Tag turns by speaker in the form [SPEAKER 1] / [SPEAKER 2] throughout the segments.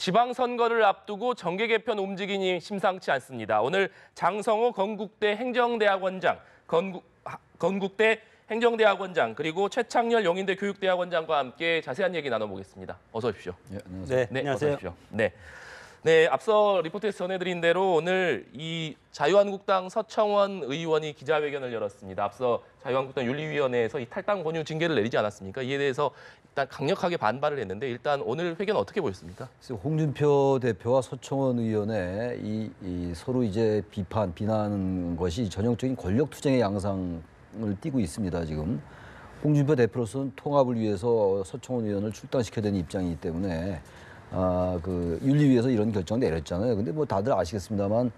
[SPEAKER 1] 지방선거를 앞두고 정계 개편 움직임이 심상치 않습니다. 오늘 장성호 건국대 행정대학원장, 건국대 행정대학원장 그리고 최창렬 용인대 교육대학원장과 함께 자세한 얘기 나눠보겠습니다. 어서 오십시오.
[SPEAKER 2] 네, 안녕하세요.
[SPEAKER 1] 네,
[SPEAKER 2] 안녕하세요.
[SPEAKER 1] 어서 오십시오. 네, 앞서 리포트에서 전해드린 대로 오늘 이 자유한국당 서청원 의원이 기자회견을 열었습니다. 앞서 자유한국당 윤리위원회에서 이 탈당 권유 징계를 내리지 않았습니까? 이에 대해서 일단 강력하게 반발을 했는데 일단 오늘 회견 어떻게 보였습니까?
[SPEAKER 2] 홍준표 대표와 서청원 의원의 이 서로 이제 비난하는 것이 전형적인 권력 투쟁의 양상을 띠고 있습니다. 지금 홍준표 대표로서는 통합을 위해서 서청원 의원을 출당시켜야 되는 입장이기 때문에 그 윤리위에서 이런 결정을 내렸잖아요. 근데 뭐 다들 아시겠습니다만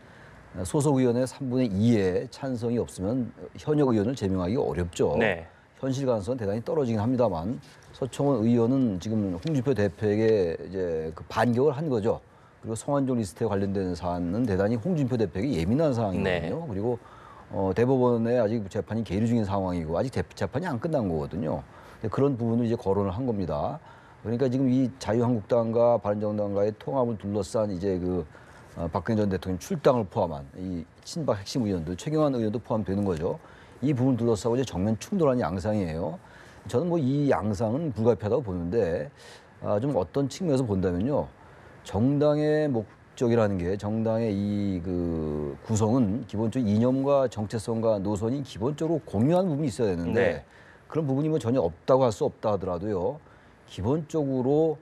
[SPEAKER 2] 소속 의원의 3분의 2의 찬성이 없으면 현역 의원을 제명하기 어렵죠.
[SPEAKER 1] 네.
[SPEAKER 2] 현실 가능성은 대단히 떨어지긴 합니다만 서청원 의원은 지금 홍준표 대표에게 이제 그 반격을 한 거죠. 그리고 성완종 리스트에 관련된 사안은 대단히 홍준표 대표에게 예민한 사항이거든요.
[SPEAKER 1] 네.
[SPEAKER 2] 그리고 대법원에 아직 재판이 계류 중인 상황이고 아직 재판이 안 끝난 거거든요. 그런 부분을 이제 거론을 한 겁니다. 그러니까 지금 이 자유한국당과 바른정당과의 통합을 둘러싼 이제 그 박근혜 전 대통령 출당을 포함한 이 친박 핵심 의원들, 최경환 의원도 포함되는 거죠. 이 부분을 둘러싸고 이제 정면 충돌하는 양상이에요. 저는 뭐 이 양상은 불가피하다고 보는데 좀 어떤 측면에서 본다면요. 정당의 목적이라는 게 정당의 이 그 구성은 기본적으로 이념과 정체성과 노선이 기본적으로 공유하는 부분이 있어야 되는데
[SPEAKER 1] 네.
[SPEAKER 2] 그런 부분이 뭐 전혀 없다고 할 수 없다 하더라도요. 기본적으로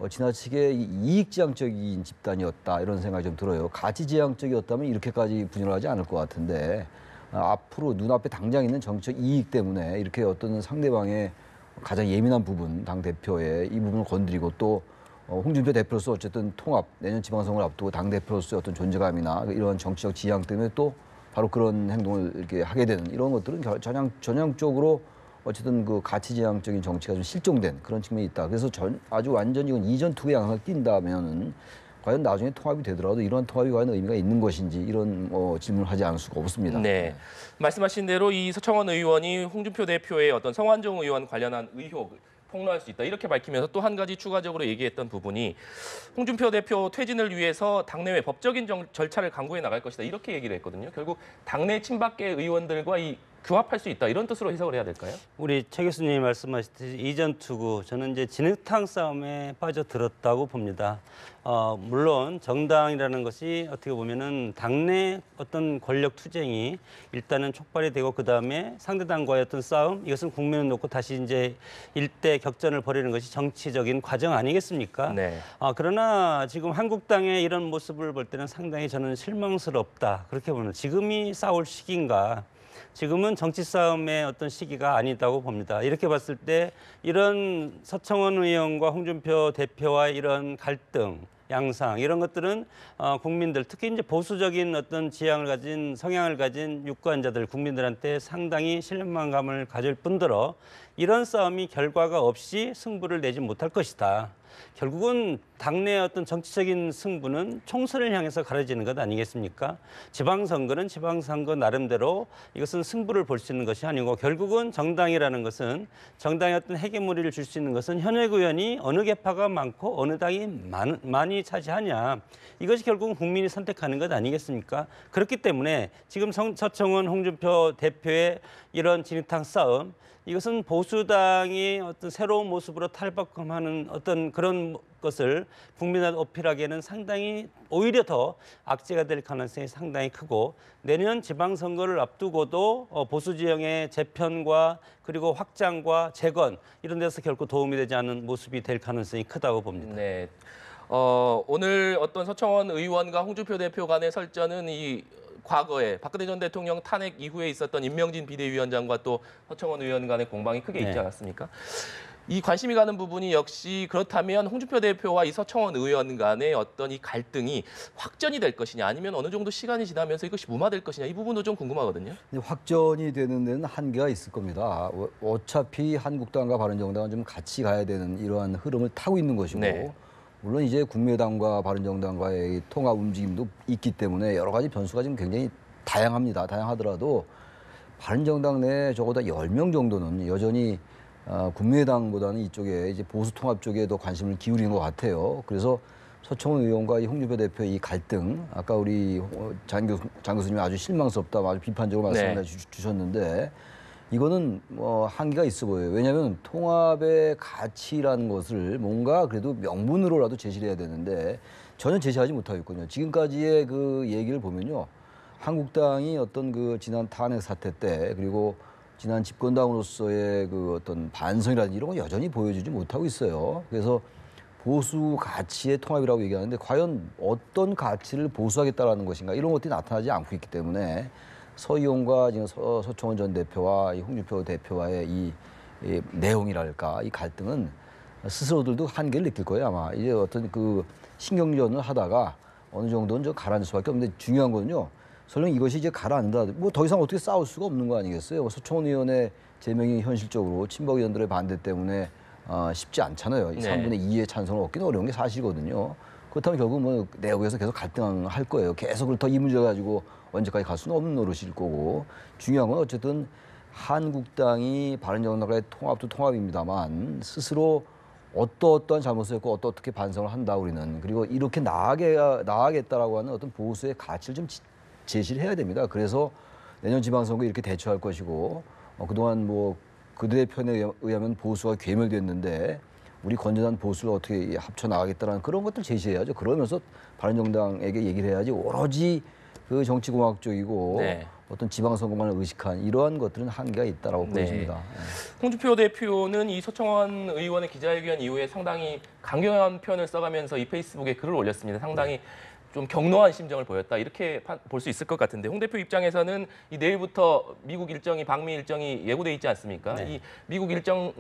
[SPEAKER 2] 지나치게 이익지향적인 집단이었다 이런 생각이 좀 들어요. 가치지향적이었다면 이렇게까지 분열하지 않을 것 같은데 앞으로 눈앞에 당장 있는 정치적 이익 때문에 이렇게 어떤 상대방의 가장 예민한 부분, 당대표의 이 부분을 건드리고 또 홍준표 대표로서 어쨌든 통합, 내년 지방선거를 앞두고 당대표로서의 어떤 존재감이나 이런 정치적 지향 때문에 또 바로 그런 행동을 이렇게 하게 되는 이런 것들은 전형적으로 어쨌든 그 가치지향적인 정치가 좀 실종된 그런 측면이 있다. 그래서 아주 완전히 이전 투의 양상을 띈다면은 과연 나중에 통합이 되더라도 이러한 통합이 과연 의미가 있는 것인지 이런 질문을 하지 않을 수가 없습니다.
[SPEAKER 1] 네. 말씀하신 대로 이 서청원 의원이 홍준표 대표의 어떤 성완종 의원 관련한 의혹 폭로할 수 있다. 이렇게 밝히면서 또 한 가지 추가적으로 얘기했던 부분이 홍준표 대표 퇴진을 위해서 당내외 법적인 절차를 강구해 나갈 것이다. 이렇게 얘기를 했거든요. 결국 당내 친박계 의원들과 규합할 수 있다. 이런 뜻으로 해석을 해야 될까요?
[SPEAKER 3] 우리 최 교수님이 말씀하셨듯이 이전 투구, 저는 이제 진흙탕 싸움에 빠져들었다고 봅니다. 물론 정당이라는 것이 어떻게 보면은 당내 어떤 권력 투쟁이 일단은 촉발이 되고 그 다음에 상대당과의 어떤 싸움, 이것은 국면을 놓고 다시 이제 일대 격전을 벌이는 것이 정치적인 과정 아니겠습니까?
[SPEAKER 1] 네.
[SPEAKER 3] 그러나 지금 한국당의 이런 모습을 볼 때는 상당히 저는 실망스럽다. 그렇게 보는 지금이 싸울 시기인가? 지금은 정치 싸움의 어떤 시기가 아니다고 봅니다. 이렇게 봤을 때 이런 서청원 의원과 홍준표 대표와의 이런 갈등, 양상 이런 것들은 국민들 특히 이제 보수적인 어떤 지향을 가진 성향을 가진 유권자들 국민들한테 상당히 실망감을 가질 뿐더러 이런 싸움이 결과가 없이 승부를 내지 못할 것이다. 결국은 당내 어떤 정치적인 승부는 총선을 향해서 가려지는 것 아니겠습니까? 지방선거는 지방선거 나름대로 이것은 승부를 볼 수 있는 것이 아니고 결국은 정당이라는 것은 정당의 어떤 헤게모니를 줄 수 있는 것은 현역 의원이 어느 계파가 많고 어느 당이 많이 차지하냐. 이것이 결국은 국민이 선택하는 것 아니겠습니까? 그렇기 때문에 지금 서청원 홍준표 대표의 이런 진흙탕 싸움 이것은 보수당이 어떤 새로운 모습으로 탈바꿈하는 어떤 그런 것을 국민한테 어필하기에는 상당히 오히려 더 악재가 될 가능성이 상당히 크고 내년 지방선거를 앞두고도 보수 지형의 재편과 그리고 확장과 재건 이런 데서 결코 도움이 되지 않는 모습이 될 가능성이 크다고 봅니다.
[SPEAKER 1] 네. 오늘 어떤 서청원 의원과 홍준표 대표 간의 설전은 과거에 박근혜 전 대통령 탄핵 이후에 있었던 임명진 비대위원장과 또 서청원 의원 간의 공방이 크게 있지 않았습니까? 이 관심이 가는 부분이 역시 그렇다면 홍준표 대표와 이 서청원 의원 간의 어떤 이 갈등이 확전이 될 것이냐 아니면 어느 정도 시간이 지나면서 이것이 무마될 것이냐 이 부분도 좀 궁금하거든요.
[SPEAKER 2] 확전이 되는 데는 한계가 있을 겁니다. 어차피 한국당과 바른정당은 좀 같이 가야 되는 이러한 흐름을 타고 있는 것이고
[SPEAKER 1] 네.
[SPEAKER 2] 물론 이제 국민의당과 바른정당과의 통합 움직임도 있기 때문에 여러 가지 변수가 지금 굉장히 다양합니다. 다양하더라도 바른정당 내 적어도 10명 정도는 여전히 국민의당보다는 이쪽에 이제 보수 통합 쪽에 더 관심을 기울이는 것 같아요. 그래서 서청원 의원과 이 홍준표 대표의 이 갈등, 아까 우리 장 교수님이 아주 실망스럽다, 아주 비판적으로
[SPEAKER 1] 네.
[SPEAKER 2] 말씀해 주셨는데 이거는 뭐 한계가 있어 보여요. 왜냐하면 통합의 가치라는 것을 뭔가 그래도 명분으로라도 제시를 해야 되는데 전혀 제시하지 못하고 있거든요. 지금까지의 그 얘기를 보면요. 한국당이 어떤 그 지난 탄핵 사태 때 그리고 지난 집권당으로서의 그 어떤 반성이라든지 이런 거 여전히 보여주지 못하고 있어요. 그래서 보수 가치의 통합이라고 얘기하는데 과연 어떤 가치를 보수하겠다라는 것인가 이런 것들이 나타나지 않고 있기 때문에 서희용과 지금 서청원 전 대표와 이 홍준표 대표와의 이 내용이랄까 이 갈등은 스스로들도 한계를 느낄 거예요 아마. 이제 어떤 그 신경전을 하다가 어느 정도는 좀 가라앉을 수밖에 없는데 중요한 거는요. 설령 이것이 이제 가라앉는다, 뭐 더 이상 어떻게 싸울 수가 없는 거 아니겠어요? 서청원 의원의 제명이 현실적으로 친박 의원들의 반대 때문에 쉽지 않잖아요.
[SPEAKER 1] 네.
[SPEAKER 2] 3분의 2의 찬성을 얻기는 어려운 게 사실이거든요. 그렇다면 결국 뭐 내부에서 계속 갈등할 거예요. 계속 더 이 문제 가지고 언제까지 갈 수는 없는 노릇일 거고 중요한 건 어쨌든 한국당이 바른정당과의 통합도 통합입니다만 스스로 어떠한 잘못을 했고 어떻게 반성을 한다 우리는 그리고 이렇게 나아가겠다라고 하는 어떤 보수의 가치를 좀 제시를 해야 됩니다. 그래서 내년 지방선거 이렇게 대처할 것이고 그동안 뭐 그들의 편에 의하면 보수가 괴멸됐는데 우리 건전한 보수를 어떻게 합쳐 나가겠다라는 그런 것들 제시해야죠. 그러면서 바른정당에게 얘기를 해야지 오로지 그 정치공학적이고
[SPEAKER 1] 네.
[SPEAKER 2] 어떤 지방선거만을 의식한 이러한 것들은 한계가 있다라고
[SPEAKER 1] 네.
[SPEAKER 2] 보여집니다.
[SPEAKER 1] 홍준표 대표는 이 서청원 의원의 기자회견 이후에 상당히 강경한 표현을 써가면서 이 페이스북에 글을 올렸습니다. 상당히 좀 격노한 심정을 보였다 이렇게 볼 수 있을 것 같은데 홍 대표 입장에서는 이 내일부터 미국 일정이 방미 일정이 예고돼 있지 않습니까?
[SPEAKER 3] 네.
[SPEAKER 1] 이 미국 일정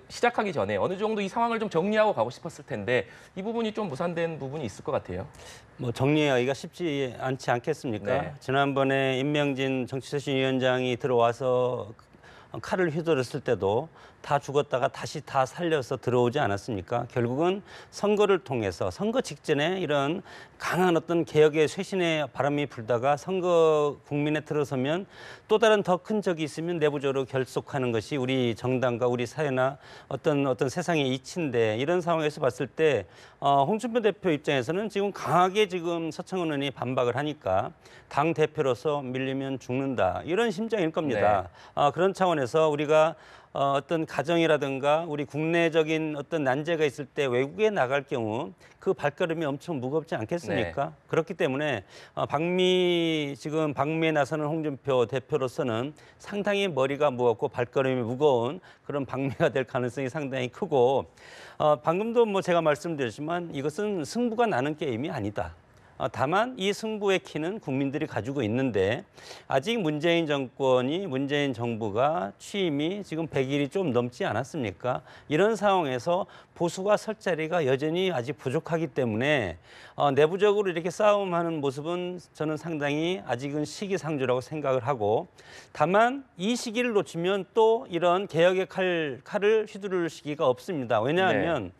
[SPEAKER 1] 시작하기 전에 어느 정도 이 상황을 좀 정리하고 가고 싶었을 텐데 이 부분이 좀 무산된 부분이 있을 것 같아요.
[SPEAKER 3] 뭐 정리하기가 쉽지 않지 않겠습니까?
[SPEAKER 1] 네.
[SPEAKER 3] 지난번에 임명진 정치쇄신위원장이 들어와서 칼을 휘두르었을 때도 다 죽었다가 다시 다 살려서 들어오지 않았습니까? 결국은 선거를 통해서 선거 직전에 이런 강한 어떤 개혁의 쇄신의 바람이 불다가 선거 국민에 들어서면 또 다른 더 큰 적이 있으면 내부적으로 결속하는 것이 우리 정당과 우리 사회나 어떤 세상의 이치인데 이런 상황에서 봤을 때 홍준표 대표 입장에서는 지금 강하게 지금 서청원 의원이 반박을 하니까 당 대표로서 밀리면 죽는다 이런 심정일 겁니다. 그런 차원에서 우리가 어떤 가정이라든가 우리 국내적인 어떤 난제가 있을 때 외국에 나갈 경우 그 발걸음이 엄청 무겁지 않겠습니까?
[SPEAKER 1] 네.
[SPEAKER 3] 그렇기 때문에 지금 방미에 나서는 홍준표 대표로서는 상당히 머리가 무겁고 발걸음이 무거운 그런 방미가 될 가능성이 상당히 크고 방금도 뭐 제가 말씀드렸지만 이것은 승부가 나는 게임이 아니다. 다만 이 승부의 키는 국민들이 가지고 있는데 아직 문재인 정부가 취임이 지금 100일이 좀 넘지 않았습니까? 이런 상황에서 보수가 설 자리가 여전히 아직 부족하기 때문에 내부적으로 이렇게 싸움하는 모습은 저는 상당히 아직은 시기상조라고 생각을 하고 다만 이 시기를 놓치면 또 이런 개혁의 칼을 휘두를 시기가 없습니다. 왜냐하면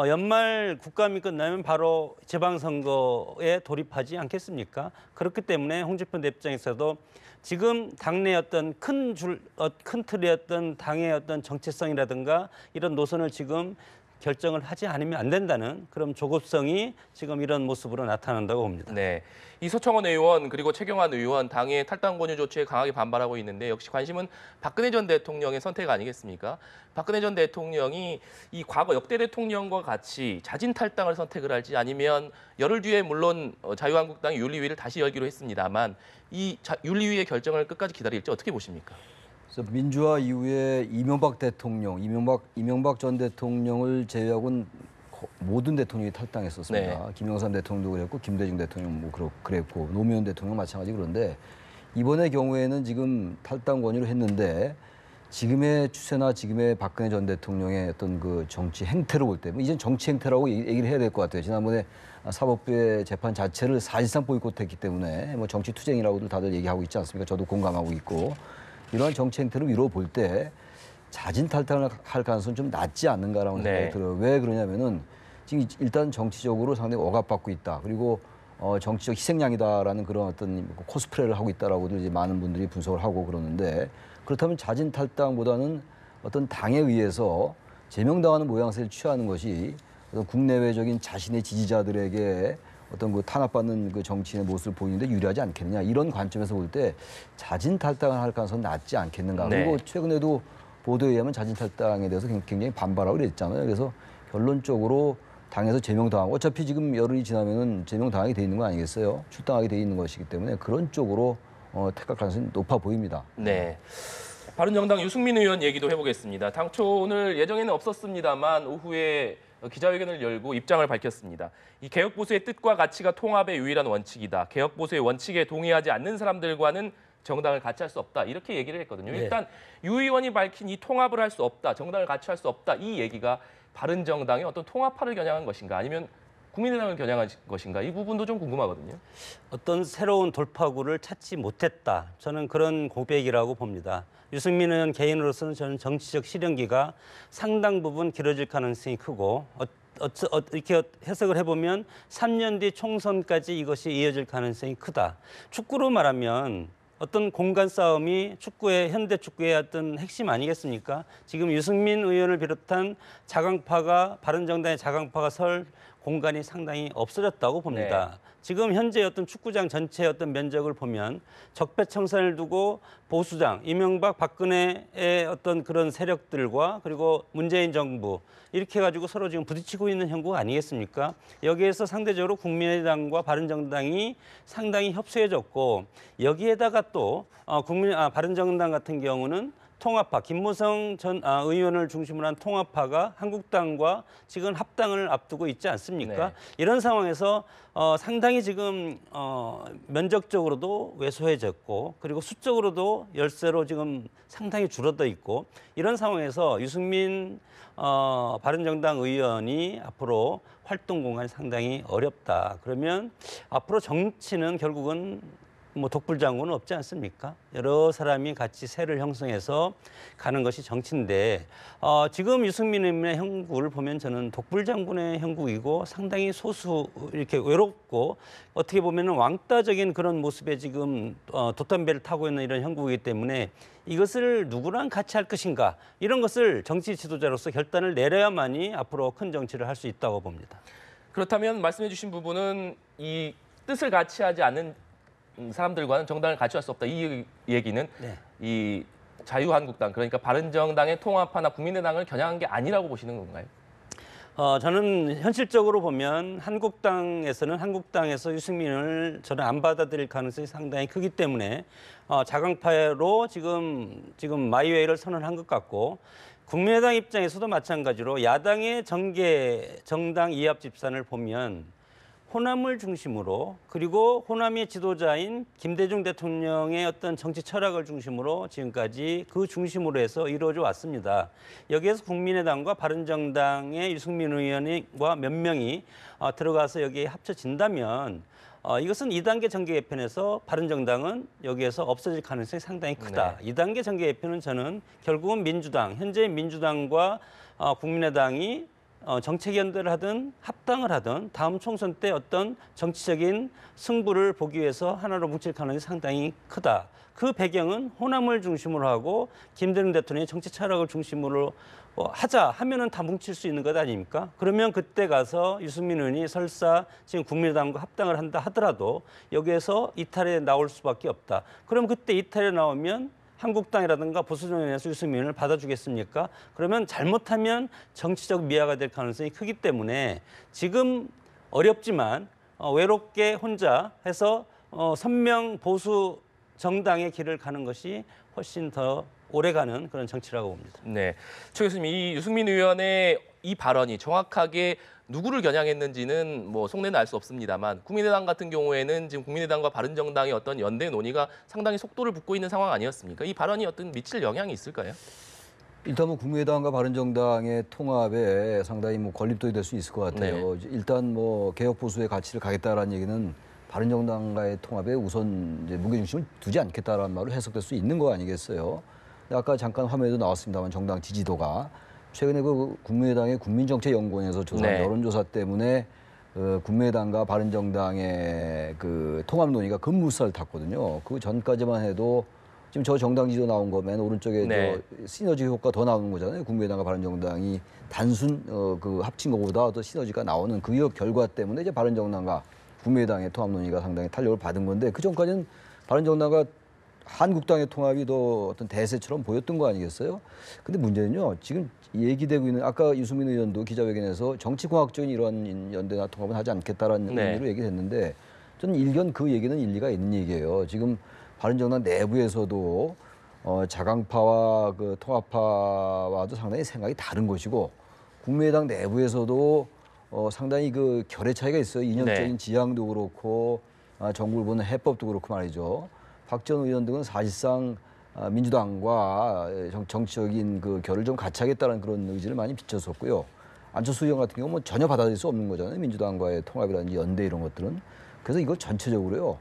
[SPEAKER 3] 연말 국감이 끝나면 바로 지방선거에 돌입하지 않겠습니까? 그렇기 때문에 홍준표 대표 입장에서도 지금 당내 어떤 큰 틀의 어떤 당의 어떤 정체성이라든가 이런 노선을 지금 결정을 하지 않으면 안 된다는 그런 조급성이 지금 이런 모습으로 나타난다고 봅니다.
[SPEAKER 1] 네, 이 서청원 의원 그리고 최경환 의원 당의 탈당 권유 조치에 강하게 반발하고 있는데 역시 관심은 박근혜 전 대통령의 선택 아니겠습니까? 박근혜 전 대통령이 이 과거 역대 대통령과 같이 자진 탈당을 선택을 할지 아니면 열흘 뒤에 물론 자유한국당이 윤리위를 다시 열기로 했습니다만 이 윤리위의 결정을 끝까지 기다릴지 어떻게 보십니까?
[SPEAKER 2] 그래서 민주화 이후에 이명박 전 대통령을 제외하고는 모든 대통령이 탈당했었습니다.
[SPEAKER 1] 네.
[SPEAKER 2] 김영삼 대통령도 그랬고 김대중 대통령 뭐 그랬고 노무현 대통령 마찬가지 그런데 이번의 경우에는 지금 탈당 권유를 했는데 지금의 추세나 지금의 박근혜 전 대통령의 어떤 그 정치 행태로 볼 때 뭐 이젠 정치 행태라고 얘기를 해야 될 것 같아요. 지난번에 사법부의 재판 자체를 사실상 보이콧했기 때문에 뭐 정치 투쟁이라고도 다들 얘기하고 있지 않습니까? 저도 공감하고 있고 이러한 정치 행태를 미뤄 볼 때 자진 탈당을 할 가능성은 좀 낮지 않는가라는 생각이 들어요. 왜 그러냐면은 지금 일단 정치적으로 상당히 억압받고 있다. 그리고 정치적 희생양이다라는 그런 어떤 코스프레를 하고 있다라고도 이제 많은 분들이 분석을 하고 그러는데 그렇다면 자진 탈당보다는 어떤 당에 의해서 제명당하는 모양새를 취하는 것이 어떤 국내외적인 자신의 지지자들에게 어떤 그 탄압받는 그 정치인의 모습을 보이는데 유리하지 않겠느냐 이런 관점에서 볼 때 자진 탈당을 할 가능성은 낮지 않겠는가.
[SPEAKER 1] 네.
[SPEAKER 2] 그리고 최근에도 보도에 의하면 자진 탈당에 대해서 굉장히 반발하고 그랬잖아요. 그래서 결론적으로 당에서 제명당하고 어차피 지금 열흘이 지나면은 제명당하게 돼 있는 거 아니겠어요? 출당하게 돼 있는 것이기 때문에 그런 쪽으로 택할 가능성이 높아 보입니다.
[SPEAKER 1] 네. 바른정당 유승민 의원 얘기도 해보겠습니다. 당초 오늘 예정에는 없었습니다만 오후에 기자회견을 열고 입장을 밝혔습니다. 이 개혁보수의 뜻과 가치가 통합의 유일한 원칙이다. 개혁보수의 원칙에 동의하지 않는 사람들과는 정당을 같이 할 수 없다. 이렇게 얘기를 했거든요.
[SPEAKER 3] 네.
[SPEAKER 1] 일단 유 의원이 밝힌 이 통합을 할 수 없다. 정당을 같이 할 수 없다. 이 얘기가 바른정당의 어떤 통합파를 겨냥한 것인가 아니면 국민의당을 겨냥한 것인가 이 부분도 좀 궁금하거든요.
[SPEAKER 3] 어떤 새로운 돌파구를 찾지 못했다. 저는 그런 고백이라고 봅니다. 유승민 의원 개인으로서는 저는 정치적 실현기가 상당 부분 길어질 가능성이 크고 이렇게 해석을 해보면 3년 뒤 총선까지 이것이 이어질 가능성이 크다. 축구로 말하면 어떤 공간 싸움이 축구의 현대 축구의 어떤 핵심 아니겠습니까? 지금 유승민 의원을 비롯한 자강파가 바른정당의 자강파가 설 공간이 상당히 없어졌다고 봅니다.
[SPEAKER 1] 네.
[SPEAKER 3] 지금 현재 어떤 축구장 전체의 어떤 면적을 보면 적폐청산을 두고 보수당, 이명박, 박근혜의 어떤 그런 세력들과 그리고 문재인 정부 이렇게 해가지고 서로 지금 부딪히고 있는 형국 아니겠습니까? 여기에서 상대적으로 국민의당과 바른정당이 상당히 협소해졌고 여기에다가 또 바른정당 같은 경우는 통합파, 김무성 전 의원을 중심으로 한 통합파가 한국당과 지금 합당을 앞두고 있지 않습니까?
[SPEAKER 1] 네.
[SPEAKER 3] 이런 상황에서 상당히 지금 면적적으로도 왜소해졌고 그리고 수적으로도 열세로 지금 상당히 줄어들어 있고 이런 상황에서 유승민 바른정당 의원이 앞으로 활동 공간이 상당히 어렵다. 그러면 앞으로 정치는 결국은 뭐 독불장군은 없지 않습니까? 여러 사람이 같이 세를 형성해서 가는 것이 정치인데 지금 유승민 의원의 형국을 보면 저는 독불장군의 형국이고 상당히 소수 이렇게 외롭고 어떻게 보면 왕따적인 그런 모습에 지금 돛담배를 타고 있는 이런 형국이기 때문에 이것을 누구랑 같이 할 것인가 이런 것을 정치 지도자로서 결단을 내려야만이 앞으로 큰 정치를 할 수 있다고 봅니다.
[SPEAKER 1] 그렇다면 말씀해 주신 부분은 이 뜻을 같이 하지 않는 사람들과는 정당을 같이 할 수 없다. 이 얘기는
[SPEAKER 3] 네.
[SPEAKER 1] 이 자유한국당 그러니까 바른정당의 통합파나 국민의당을 겨냥한 게 아니라고 보시는 건가요?
[SPEAKER 3] 저는 현실적으로 보면 한국당에서 유승민을 저는 안 받아들일 가능성이 상당히 크기 때문에 자강파로 지금 마이웨이를 선언한 것 같고 국민의당 입장에서도 마찬가지로 야당의 정당 이합 집산을 보면 호남을 중심으로 그리고 호남의 지도자인 김대중 대통령의 어떤 정치 철학을 중심으로 지금까지 그 중심으로 해서 이루어져 왔습니다. 여기에서 국민의당과 바른정당의 유승민 의원과 몇 명이 들어가서 여기에 합쳐진다면 이것은 2단계 정계 개편에서 바른정당은 여기에서 없어질 가능성이 상당히 크다.
[SPEAKER 1] 네.
[SPEAKER 3] 2단계 정계 개편은 저는 결국은 현재 민주당과 국민의당이 정책 연대를 하든 합당을 하든 다음 총선 때 어떤 정치적인 승부를 보기 위해서 하나로 뭉칠 가능성이 상당히 크다. 그 배경은 호남을 중심으로 하고 김대중 대통령의 정치 철학을 중심으로 하자 하면은 다 뭉칠 수 있는 것 아닙니까? 그러면 그때 가서 유승민 의원이 설사 지금 국민의당과 합당을 한다 하더라도 여기에서 이탈에 나올 수밖에 없다. 그럼 그때 이탈에 나오면 한국당이라든가 보수정당에서 유승민 의원을 받아주겠습니까? 그러면 잘못하면 정치적 미화가 될 가능성이 크기 때문에 지금 어렵지만 외롭게 혼자 해서 선명 보수 정당의 길을 가는 것이 훨씬 더 오래가는 그런 정치라고 봅니다.
[SPEAKER 1] 네, 최 교수님 이 유승민 의원의 이 발언이 정확하게 누구를 겨냥했는지는 뭐 속내는 알 수 없습니다만 국민의당 같은 경우에는 지금 국민의당과 바른정당의 어떤 연대 논의가 상당히 속도를 붓고 있는 상황 아니었습니까? 이 발언이 어떤 미칠 영향이 있을까요?
[SPEAKER 2] 일단 뭐 국민의당과 바른정당의 통합에 상당히 뭐 걸림돌이 될 수 있을 것 같아요. 일단 뭐 개혁 보수의 가치를 가겠다라는 얘기는 바른정당과의 통합에 우선 이제 무게중심을 두지 않겠다라는 말로 해석될 수 있는 거 아니겠어요? 근데 아까 잠깐 화면에도 나왔습니다만 정당 지지도가 최근에 그 국민의당의 국민정책연구원에서 조사한
[SPEAKER 1] 네.
[SPEAKER 2] 여론조사 때문에 국민의당과 바른정당의 그 통합 논의가 급물살을 탔거든요. 그 전까지만 해도 지금 저 정당 지도 나온 거 맨 오른쪽에
[SPEAKER 1] 네.
[SPEAKER 2] 저 시너지 효과 더 나오는 거잖아요. 국민의당과 바른정당이 단순 그 합친 것보다 더 시너지가 나오는 그 결과 때문에 이제 바른정당과 국민의당의 통합 논의가 상당히 탄력을 받은 건데 그 전까지는 바른정당과 한국당의 통합이 더 어떤 대세처럼 보였던 거 아니겠어요? 근데 문제는요. 지금 얘기되고 있는 아까 유승민 의원도 기자회견에서 정치공학적인 이런 연대나 통합은 하지 않겠다라는
[SPEAKER 1] 네.
[SPEAKER 2] 의미로 얘기했는데 저는 일견 그 얘기는 일리가 있는 얘기예요. 지금 바른정당 내부에서도 자강파와 그 통합파와도 상당히 생각이 다른 것이고 국민의당 내부에서도 상당히 그 결의 차이가 있어요. 이념적인
[SPEAKER 1] 네.
[SPEAKER 2] 지향도 그렇고 정부를 보는 해법도 그렇고 말이죠. 박 전 의원 등은 사실상 민주당과 정치적인 그 결을 좀 같이 하겠다는 그런 의지를 많이 비쳤었고요. 안철수 의원 같은 경우는 뭐 전혀 받아들일 수 없는 거잖아요. 민주당과의 통합이라든지 연대 이런 것들은. 그래서 이걸 전체적으로요.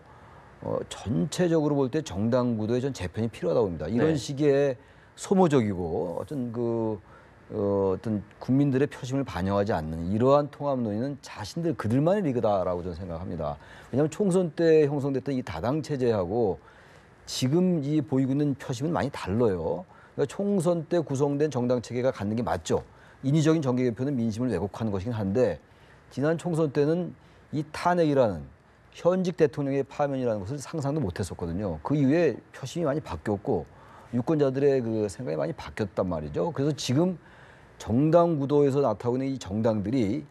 [SPEAKER 2] 전체적으로 볼 때 정당 구도에 전 재편이 필요하다고 봅니다. 이런
[SPEAKER 1] 네.
[SPEAKER 2] 식의 소모적이고 어떤 국민들의 표심을 반영하지 않는 이러한 통합 논의는 그들만의 리그다라고 저는 생각합니다. 왜냐하면 총선 때 형성됐던 이 다당 체제하고 지금 이 보이고 있는 표심은 많이 달라요. 그러니까 총선 때 구성된 정당 체계가 갖는 게 맞죠. 인위적인 정계 개표는 민심을 왜곡하는 것이긴 한데 지난 총선 때는 이 탄핵이라는 현직 대통령의 파면이라는 것을 상상도 못했었거든요. 그 이후에 표심이 많이 바뀌었고 유권자들의 그 생각이 많이 바뀌었단 말이죠. 그래서 지금 정당 구도에서 나타나고 있는 이 정당들이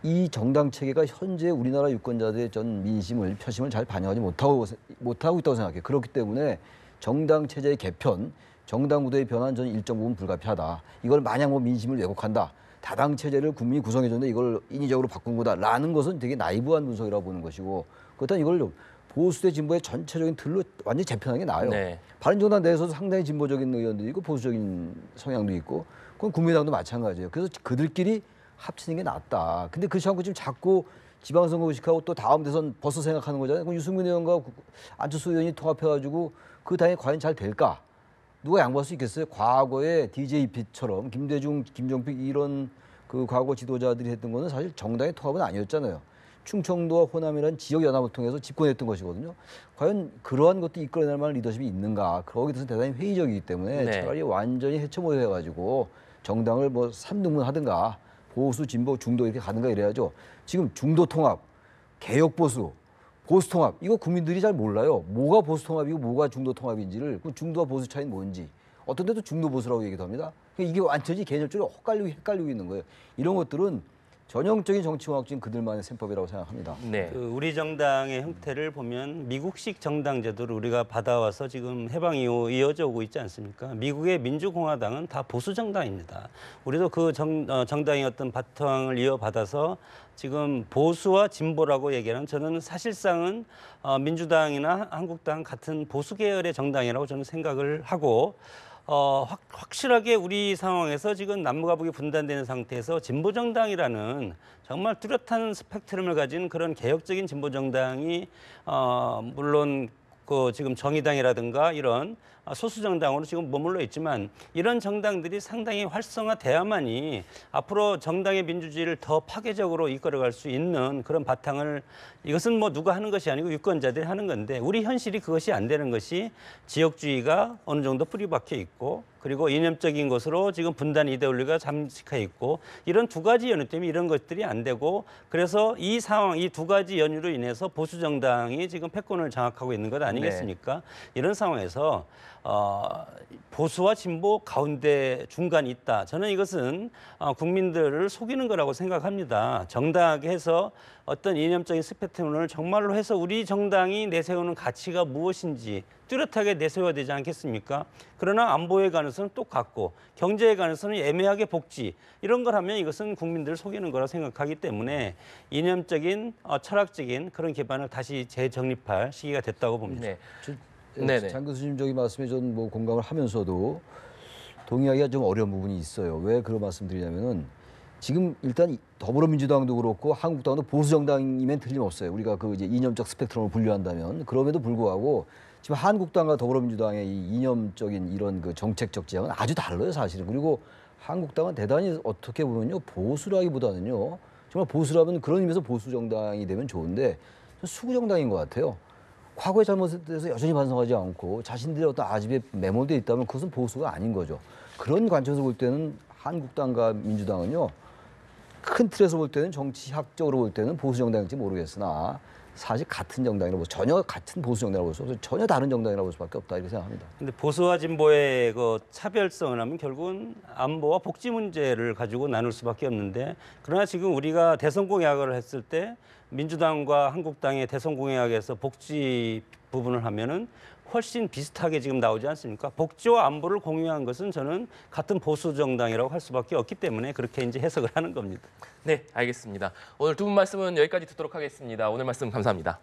[SPEAKER 2] 이 정당 체계가 현재 우리나라 유권자들의 전 민심을 표심을 잘 반영하지 못하고 있다고 생각해요. 그렇기 때문에 정당 체제의 개편, 정당 구도의 변화는 저는 일정 부분 불가피하다. 이걸 마냥 뭐 민심을 왜곡한다. 다당 체제를 국민이 구성해줬는데 이걸 인위적으로 바꾼 거다라는 것은 되게 나이브한 분석이라고 보는 것이고 그렇다면 이걸 보수 대 진보의 전체적인 틀로 완전히 재편하는 게 나아요.
[SPEAKER 1] 네.
[SPEAKER 2] 바른정당 내에서도 상당히 진보적인 의원들이 있고 보수적인 성향도 있고 그건 국민의당도 마찬가지예요. 그래서 그들끼리 합치는 게 낫다. 근데 그렇지 않고 지금 자꾸 지방선거 의식하고 또 다음 대선 벌써 생각하는 거잖아요. 그럼 유승민 의원과 안철수 의원이 통합해가지고 그 당이 과연 잘 될까? 누가 양보할 수 있겠어요? 과거에 DJP처럼 김대중, 김종필 이런 그 과거 지도자들이 했던 거는 사실 정당의 통합은 아니었잖아요. 충청도와 호남이라는 지역 연합을 통해서 집권했던 것이거든요. 과연 그러한 것도 이끌어낼 만한 리더십이 있는가? 거기에 대해서 대단히 회의적이기 때문에
[SPEAKER 1] 네.
[SPEAKER 2] 차라리 완전히 해체모여해가지고 정당을 뭐 3등분 하든가 보수, 진보, 중도 이렇게 가든가 이래야죠. 지금 중도 통합, 개혁 보수, 보수 통합 이거 국민들이 잘 몰라요. 뭐가 보수 통합이고 뭐가 중도 통합인지를 그 중도와 보수 차이는 뭔지 어떤 데도 중도 보수라고 얘기도 합니다. 이게 완전히 개념적으로 헷갈리고 있는 거예요. 이런 것들은 전형적인 정치공학적인 그들만의 셈법이라고 생각합니다.
[SPEAKER 1] 네.
[SPEAKER 3] 그 우리 정당의 형태를 보면 미국식 정당 제도를 우리가 받아와서 지금 해방 이후 이어져 오고 있지 않습니까? 미국의 민주공화당은 다 보수 정당입니다. 우리도 그 정당의 어떤 바탕을 이어받아서 지금 보수와 진보라고 얘기하는 저는 사실상은 민주당이나 한국당 같은 보수 계열의 정당이라고 저는 생각을 하고 확실하게 우리 상황에서 지금 남북과 북이 분단되는 상태에서 진보정당이라는 정말 뚜렷한 스펙트럼을 가진 그런 개혁적인 진보정당이 물론 그 지금 정의당이라든가 이런 소수 정당으로 지금 머물러 있지만 이런 정당들이 상당히 활성화돼야만이 앞으로 정당의 민주주의를 더 파괴적으로 이끌어갈 수 있는 그런 바탕을 이것은 뭐 누가 하는 것이 아니고 유권자들이 하는 건데 우리 현실이 그것이 안 되는 것이 지역주의가 어느 정도 뿌리박혀 있고 그리고 이념적인 것으로 지금 분단 이데올로기가 잠식해 있고 이런 두 가지 연유 때문에 이런 것들이 안 되고 그래서 이 상황, 이 두 가지 연유로 인해서 보수 정당이 지금 패권을 장악하고 있는 것 아니겠습니까? 네. 이런 상황에서 보수와 진보 가운데 중간이 있다. 저는 이것은 국민들을 속이는 거라고 생각합니다. 정당하게 해서 어떤 이념적인 스펙트럼을 정말로 해서 우리 정당이 내세우는 가치가 무엇인지 뚜렷하게 내세워야 되지 않겠습니까? 그러나 안보에 관해서는 똑같고 경제에 관해서는 애매하게 복지 이런 걸 하면 이것은 국민들을 속이는 거라고 생각하기 때문에 이념적인 철학적인 그런 기반을 다시 재정립할 시기가 됐다고 봅니다.
[SPEAKER 1] 네.
[SPEAKER 2] 네네. 장 교수님 저기 말씀에 전 뭐 공감을 하면서도 동의하기가 좀 어려운 부분이 있어요. 왜 그런 말씀드리냐면은 지금 일단 더불어민주당도 그렇고 한국당도 보수 정당이면 틀림없어요. 우리가 그 이제 이념적 스펙트럼을 분류한다면 그럼에도 불구하고 지금 한국당과 더불어민주당의 이 이념적인 이런 그 정책적 지향은 아주 달라요, 사실은. 그리고 한국당은 대단히 어떻게 보면요 보수라기보다는요 정말 보수라면 그런 의미에서 보수 정당이 되면 좋은데 수구 정당인 것 같아요. 과거의 잘못에 대해서 여전히 반성하지 않고 자신들의 어떤 아집에 매몰돼 있다면 그것은 보수가 아닌 거죠. 그런 관점에서 볼 때는 한국당과 민주당은요. 큰 틀에서 볼 때는 정치학적으로 볼 때는 보수 정당일지 모르겠으나 사실 같은 정당이라고 전혀 같은 보수 정당이라고 볼 수 없어요. 전혀 다른 정당이라고 볼 수밖에 없다 이렇게 생각합니다.
[SPEAKER 3] 근데 보수와 진보의 그 차별성을 하면 결국은 안보와 복지 문제를 가지고 나눌 수밖에 없는데 그러나 지금 우리가 대선 공약을 했을 때 민주당과 한국당의 대선 공약에서 복지 부분을 하면은 훨씬 비슷하게 지금 나오지 않습니까? 복지와 안보를 공유한 것은 저는 같은 보수 정당이라고 할 수밖에 없기 때문에 그렇게 이제 해석을 하는 겁니다.
[SPEAKER 1] 네, 알겠습니다. 오늘 두 분 말씀은 여기까지 듣도록 하겠습니다. 오늘 말씀 감사합니다.